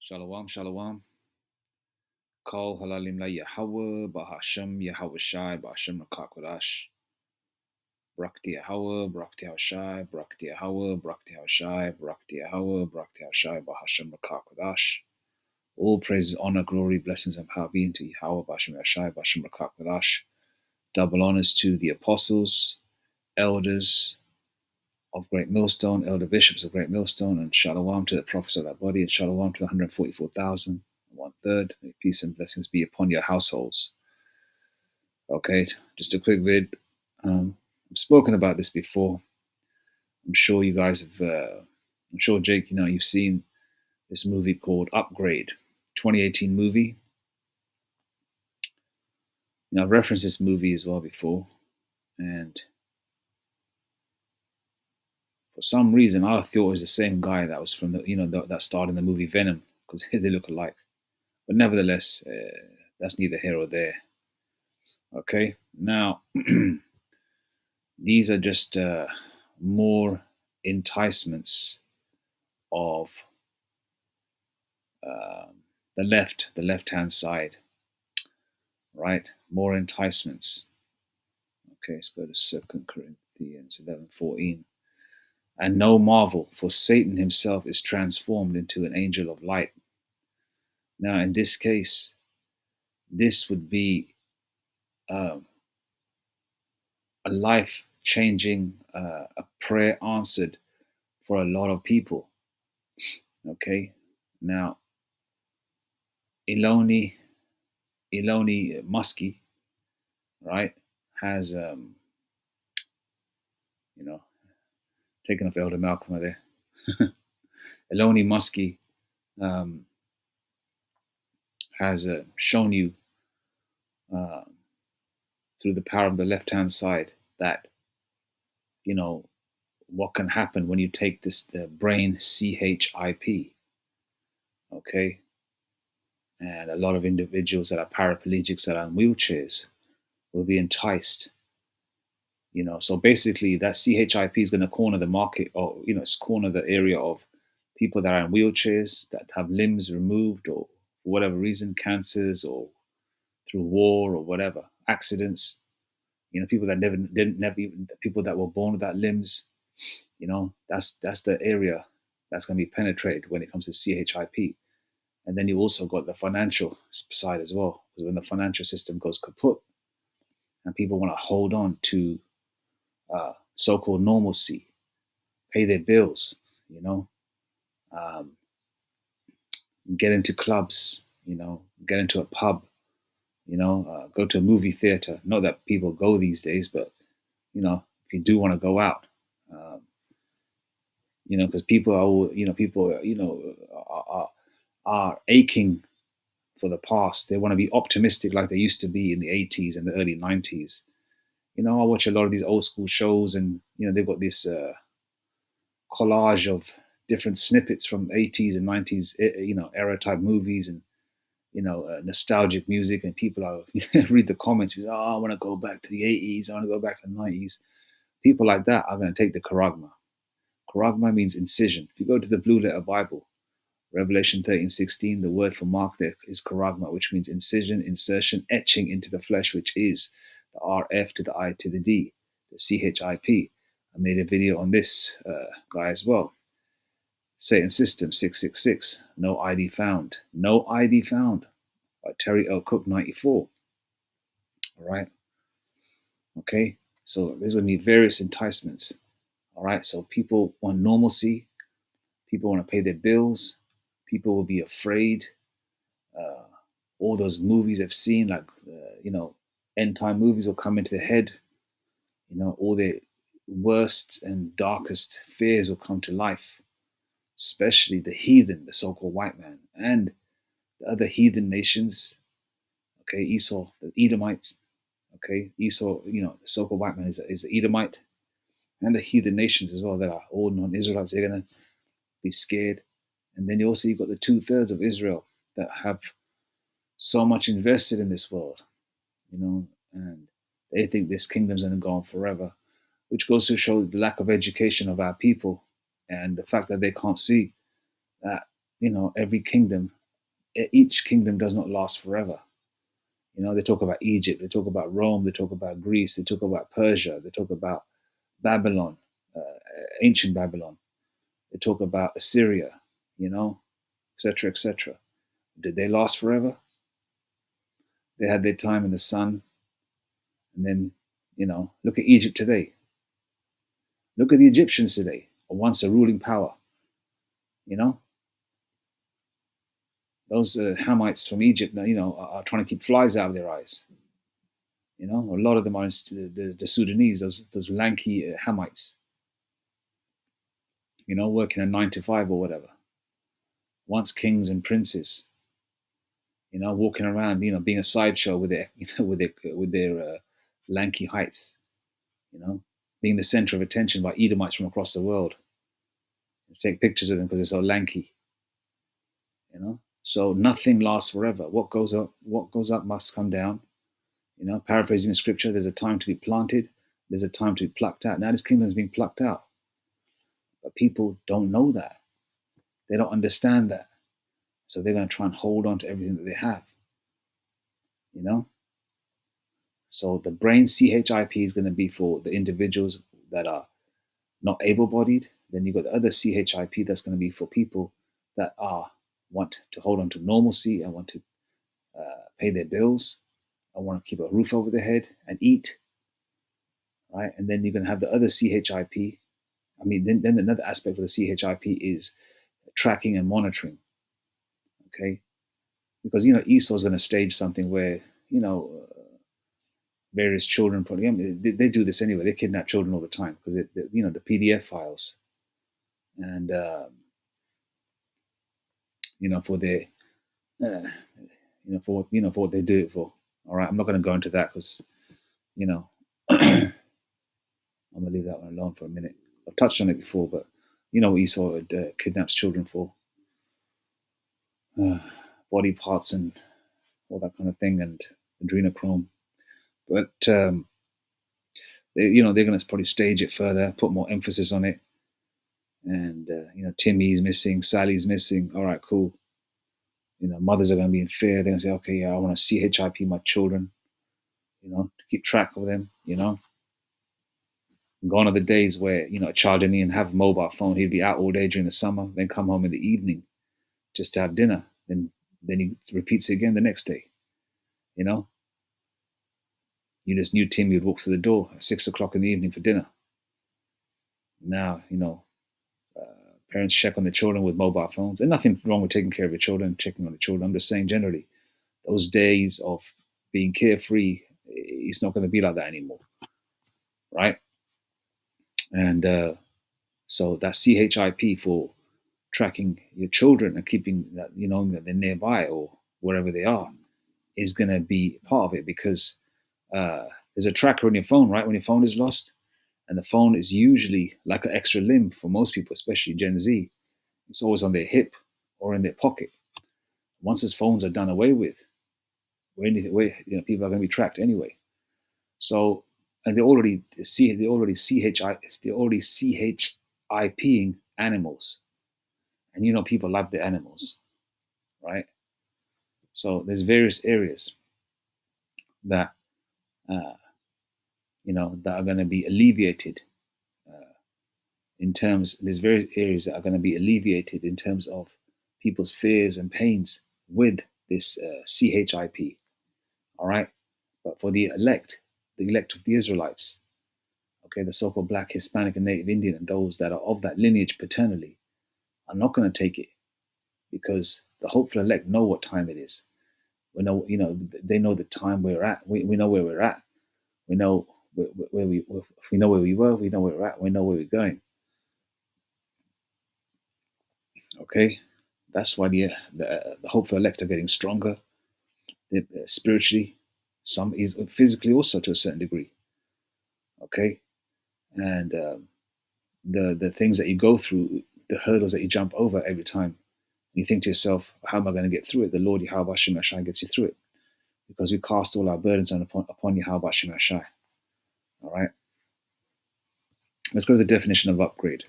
Shalom, shalom. Kol halalim la Yahweh, Bahashem Yahweh Shai, Bahashem Rakakwadash. Brakti Yahweh, Brakti Hashai, Brakti Yahweh, Brakti Hashai, Brakti Yahweh, Brakti Hashai, Bahashem Rakakwadash. All praises, honor, glory, blessings, and power be unto Yahweh, Bahashem Yahshai, Bahashem Rakakwadash. Double honors to the apostles, elders of Great Millstone, elder bishops of Great Millstone, and shalom to the prophets of that body, and shalom to the 144,000. 1/3. May peace and blessings be upon your households. Okay, just a quick vid. I've spoken about this before. I'm sure you guys have. I'm sure Jake, you've seen this movie called Upgrade, 2018 movie. I've referenced this movie as well before, and for some reason I thought it was the same guy that was from that starred in the movie Venom, because they look alike. But nevertheless, that's neither here or there. Okay, now these are just more enticements of the left-hand side, right? More enticements. Okay, let's go to 2 Corinthians 11:14. And no marvel, for Satan himself is transformed into an angel of light. Now, in this case, this would be a life-changing, a prayer answered for a lot of people. Okay, now Eloni Muskie, right, has taken off Elder Malcolm there. Eloni Muskie has shown you through the power of the left-hand side that what can happen when you take the brain CHIP. Okay, and a lot of individuals that are paraplegics that are in wheelchairs will be enticed. So basically that CHIP is going to corner the market, or it's corner the area of people that are in wheelchairs, that have limbs removed, or for whatever reason, cancers, or through war, or whatever, accidents. People that never even people that were born without limbs. That's the area that's going to be penetrated when it comes to CHIP. And then you also got the financial side as well, because when the financial system goes kaput and people want to hold on to so-called normalcy, pay their bills, get into clubs, get into a pub, go to a movie theater. Not that people go these days, but if you do want to go out, because people are aching for the past. They want to be optimistic like they used to be in the 80s and the early 90s. I watch a lot of these old school shows, and they've got this collage of different snippets from 80s and 90s era type movies, and nostalgic music, and people are read the comments, I want to go back to the 80s, I want to go back to the 90s. People like that are going to take the charagma. Charagma means incision. If you go to the Blue Letter Bible, Revelation 13:16, the word for mark there is charagma, which means incision, insertion, etching into the flesh, which is the RF to the I to the D, the CHIP. I made a video on this guy as well. Satan System 666, no ID found. No ID found by Terry L. Cook 94. All right. Okay. So there's going to be various enticements. All right. So people want normalcy. People want to pay their bills. People will be afraid. All those movies I've seen, like, end time movies will come into their head. All their worst and darkest fears will come to life, especially the heathen, the so-called white man, and the other heathen nations. Okay, Esau, the Edomites. Okay, Esau, the so-called white man is the Edomite, and the heathen nations as well that are all non-Israelites. They're going to be scared. And then you've got the 2/3 of Israel that have so much invested in this world, and they think this kingdom's going to go on forever, which goes to show the lack of education of our people, and the fact that they can't see that, every kingdom, each kingdom does not last forever. They talk about Egypt, they talk about Rome, they talk about Greece, they talk about Persia, they talk about Babylon, ancient Babylon, they talk about Assyria, etc., etc. Did they last forever? They had their time in the sun, and then, look at Egypt today. Look at the Egyptians today, once a ruling power. You know, those Hamites from Egypt, are trying to keep flies out of their eyes. A lot of them are the Sudanese, those lanky Hamites. Working a 9 to 5 or whatever. Once kings and princes. Walking around, being a sideshow with their, with their lanky heights. Being the center of attention by Edomites from across the world. Take pictures of them because they're so lanky. So nothing lasts forever. What goes up must come down. Paraphrasing the scripture, there's a time to be planted, there's a time to be plucked out. Now this kingdom is being plucked out. But people don't know that. They don't understand that. So they're going to try and hold on to everything that they have. So the brain CHIP is going to be for the individuals that are not able-bodied. Then you've got the other CHIP that's going to be for people that want to hold on to normalcy and want to pay their bills. I want to keep a roof over their head and eat. Right? And then you're going to have the other CHIP. Then another aspect of the CHIP is tracking and monitoring. Okay? Because, Esau's going to stage something where, various children, they do this anyway. They kidnap children all the time because, the PDF files. And, for their, for what they do it for. All right? I'm not going to go into that because, I'm going to leave that one alone for a minute. I've touched on it before, but Esau kidnaps children for body parts and all that kind of thing, and adrenochrome. But they're going to probably stage it further, put more emphasis on it. And Timmy's missing, Sally's missing. All right, cool. Mothers are going to be in fear. They're going to say, okay, yeah, I want to CHIP my children. To keep track of them. Gone are the days where a child didn't even have a mobile phone. He'd be out all day during the summer, then come home in the evening just to have dinner. Then he repeats it again the next day. You just knew Timmy would walk through the door at 6 o'clock in the evening for dinner. Now, parents check on their children with mobile phones. And nothing wrong with taking care of your children, checking on the children. I'm just saying generally, those days of being carefree, it's not going to be like that anymore. Right? And so that CHIP for tracking your children and keeping that, that they're nearby or wherever they are is going to be part of it, because there's a tracker on your phone, right? When your phone is lost, and the phone is usually like an extra limb for most people, especially Gen Z. It's always on their hip or in their pocket. Once those phones are done away with, people are going to be tracked anyway. So, and they're already CHIPing animals, and people love their animals, right? So there's various areas that that are going to be alleviated there's various areas that are going to be alleviated in terms of people's fears and pains with this CHIP. All right. But for the elect of the Israelites, okay, the so-called Black, Hispanic, and Native Indian, and those that are of that lineage paternally, are not going to take it, because the hopeful elect know what time it is. We know, they know the time we're at. We know where we're at. We know where we know where we were. We know where we're at. We know where we're going. Okay, that's why the hopeful elect are getting stronger, spiritually. Some is physically also to a certain degree. Okay, and the things that you go through, the hurdles that you jump over every time, you think to yourself, how am I going to get through it? The Lord Yahweh Hashem Yashai gets you through it, because we cast all our burdens upon Yahweh Hashem Yashai. All right. Let's go to the definition of upgrade.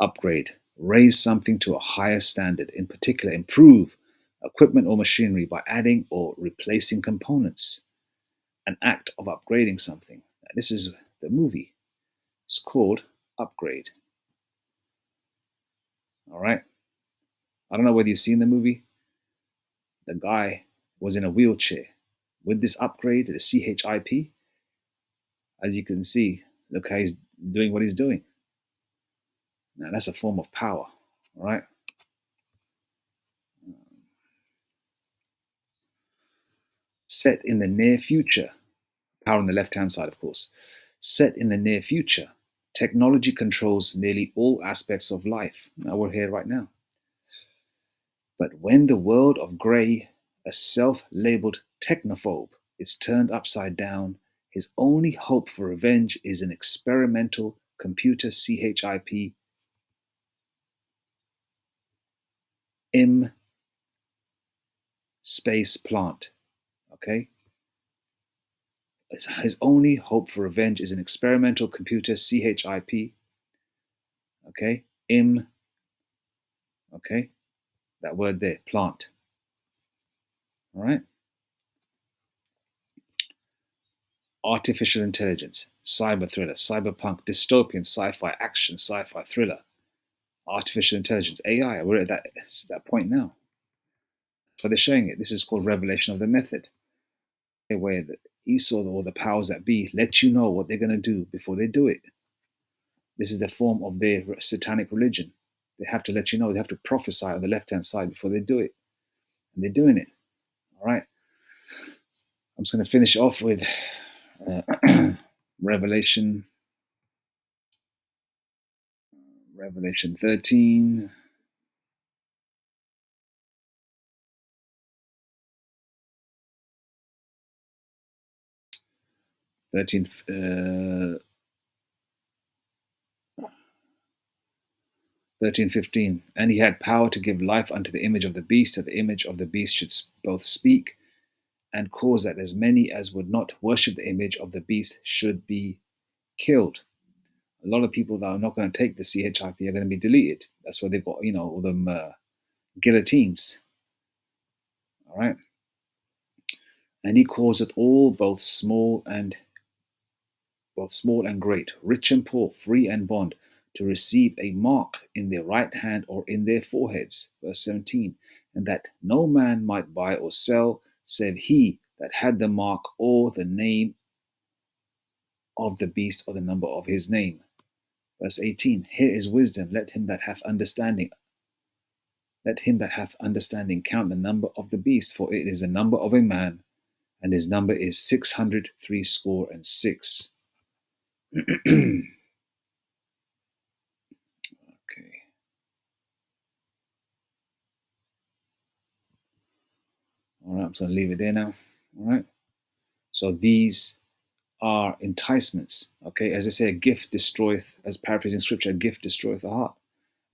Upgrade. raise something to a higher standard, in particular, improve equipment or machinery by adding or replacing components, an act of upgrading something. This is the movie. It's called Upgrade. All right. I don't know whether you've seen the movie. The guy was in a wheelchair. With this upgrade, the CHIP, as you can see, look how he's doing what he's doing. Now, that's a form of power. All right. Set in the near future, power on the left hand side, of course. Set in the near future, technology controls nearly all aspects of life. Now, we're here right now. But when the world of Grey, a self labeled technophobe, is turned upside down, his only hope for revenge is an experimental computer CHIP M space plant. Okay? His only hope for revenge is an experimental computer CHIP. Okay? M. Okay? That word there, plant. All right? Artificial intelligence, cyber thriller, cyberpunk, dystopian, sci-fi, action, sci-fi thriller, artificial intelligence, AI. We're at that point now. So they're showing it. This is called revelation of the method, where the Esau or the powers that be let you know what they're going to do before they do it. This is the form of their satanic religion. They have to let you know. They have to prophesy on the left-hand side before they do it, and they're doing it. All right. I'm just going to finish off with Revelation 13. 13 13:15. And he had power to give life unto the image of the beast, that the image of the beast should both speak and cause that as many as would not worship the image of the beast should be killed. A lot of people that are not going to take the CHIP are going to be deleted. That's why they've got, all them guillotines. All right. And he causeth all, both small and great, rich and poor, free and bond, to receive a mark in their right hand or in their foreheads. Verse 17. And that no man might buy or sell, save he that had the mark or the name of the beast or the number of his name. Verse 18. Here is wisdom. Let him that hath understanding count the number of the beast, for it is the number of a man, and his number is 666. Okay. All right, I'm just going to leave it there now. All right. So these are enticements. Okay. As I say, a gift destroyeth, as paraphrasing scripture, a gift destroyeth the heart.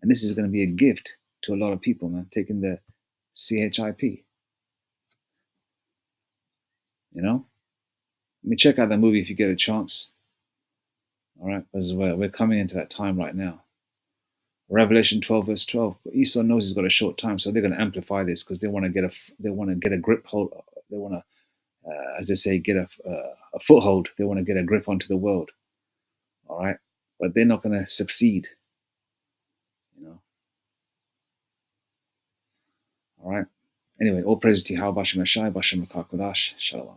And this is going to be a gift to a lot of people, man, taking the CHIP. Let me check out the movie if you get a chance. All right. Because we're coming into that time right now. Revelation 12 verse 12. But Esau knows he's got a short time, so they're going to amplify this because they want to get a grip hold. They want to, as they say, get a foothold. They want to get a grip onto the world. All right, but they're not going to succeed. All right. Anyway, all praise to Yahweh Bashem Ashai, Bashem Kodash, Shalom.